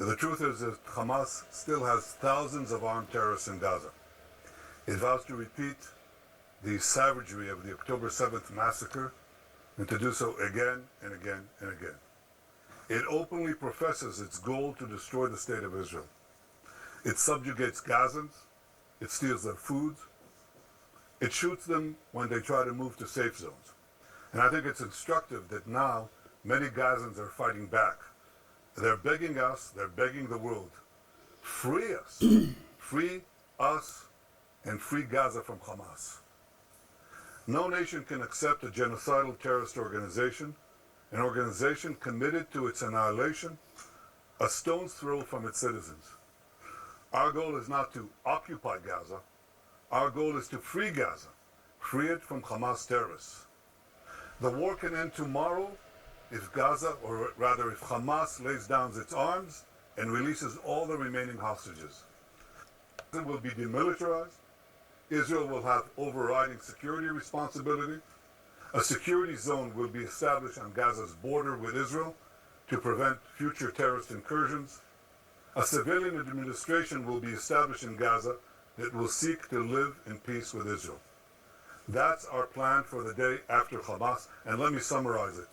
The truth is that Hamas still has thousands of armed terrorists in Gaza. It vows to repeat the savagery of the October 7th massacre and to do so again and again and again. It openly professes its goal to destroy the state of Israel. It subjugates Gazans. It steals their food. It shoots them when they try to move to safe zones. And I think it's instructive that now many Gazans are fighting back. They're begging us, they're begging the world, free us, free us, and free Gaza from Hamas. No nation can accept a genocidal terrorist organization, an organization committed to its annihilation, a stone's throw from its citizens. Our goal is not to occupy Gaza. Our goal is to free Gaza, free it from Hamas terrorists. The war can end tomorrow if Gaza, or rather if Hamas lays down its arms and releases all the remaining hostages. Gaza will be demilitarized. Israel will have overriding security responsibility. A security zone will be established on Gaza's border with Israel to prevent future terrorist incursions. A civilian administration will be established in Gaza that will seek to live in peace with Israel. That's our plan for the day after Hamas, and let me summarize it.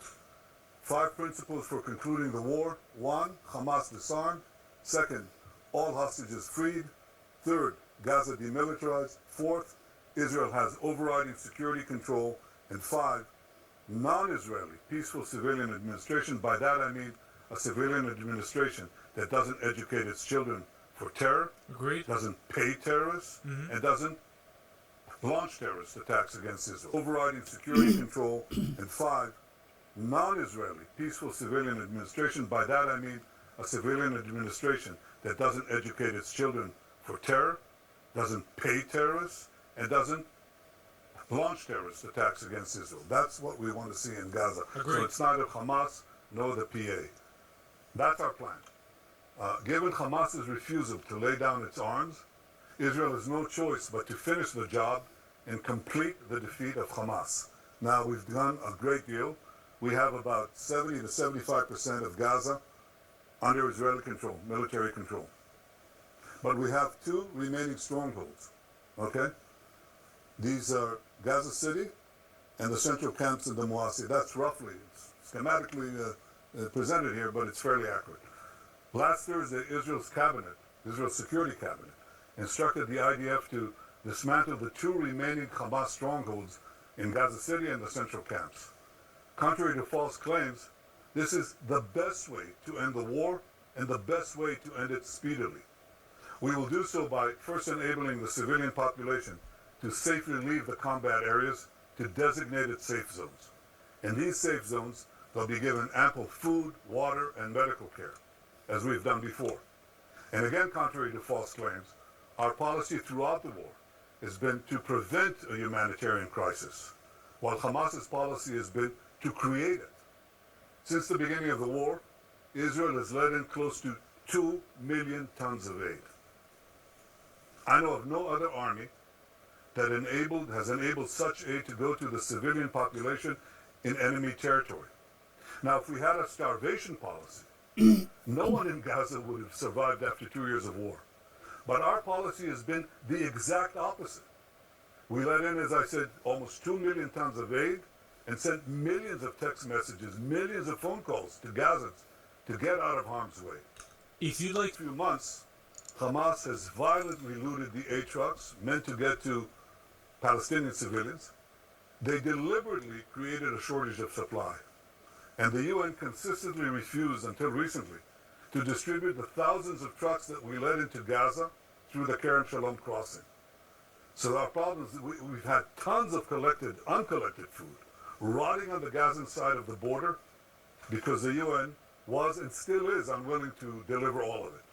5 principles for concluding the war. 1, Hamas disarmed. 2nd, all hostages freed. 3rd, Gaza demilitarized. 4th, Israel has overriding security control. And 5, non-Israeli peaceful civilian administration. By that I mean a civilian administration that doesn't educate its children for terror, Agreed. doesn't pay terrorists, and doesn't launch terrorist attacks against Israel. Overriding security control. And 5, non-Israeli peaceful civilian administration. By that I mean a civilian administration that doesn't educate its children for terror, doesn't pay terrorists, and doesn't launch terrorist attacks against Israel. That's what we want to see in Gaza. Agreed. So it's neither Hamas nor the PA. That's our plan. Given Hamas's refusal to lay down its arms, Israel has no choice but to finish the job and complete the defeat of Hamas. Now, we've done a great deal. We have about 70 to 75% of Gaza under Israeli control, military control. But we have 2 remaining strongholds, okay? These are Gaza City and the central camps in the Moassi. That's roughly, it's schematically presented here, but it's fairly accurate. Last Thursday, Israel's Security Cabinet, instructed the IDF to dismantle the 2 remaining Hamas strongholds in Gaza City and the central camps. Contrary to false claims, this is the best way to end the war and the best way to end it speedily. We will do so by first enabling the civilian population to safely leave the combat areas to designated safe zones. In these safe zones, they'll be given ample food, water, and medical care, as we've done before. And again, contrary to false claims, our policy throughout the war has been to prevent a humanitarian crisis, while Hamas's policy has been to create it. Since the beginning of the war, Israel has let in close to 2 million tons of aid. I know of no other army that has enabled such aid to go to the civilian population in enemy territory. Now, if we had a starvation policy, no one in Gaza would have survived after 2 years of war. But our policy has been the exact opposite. We let in, as I said, almost 2 million tons of aid and sent millions of text messages, millions of phone calls to Gazans to get out of harm's way. If you'd like In a few months, Hamas has violently looted the aid trucks meant to get to Palestinian civilians. They deliberately created a shortage of supply. And the UN consistently refused, until recently, to distribute the thousands of trucks that we led into Gaza through the Kerem Shalom crossing. So our problem is that we've had tons of uncollected food rotting on the Gazan side of the border because the UN was and still is unwilling to deliver all of it.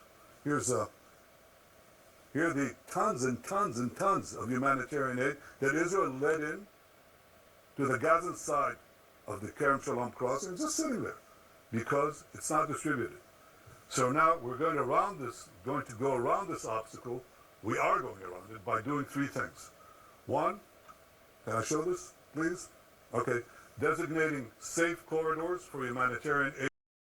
Here are the tons and tons and tons of humanitarian aid that Israel led in to the Gazan side of the Kerem Shalom crossing, just sitting there, because it's not distributed. So now we're going to go around this obstacle. We are going around it by doing 3 things. 1, can I show this, please? Okay, designating safe corridors for humanitarian aid.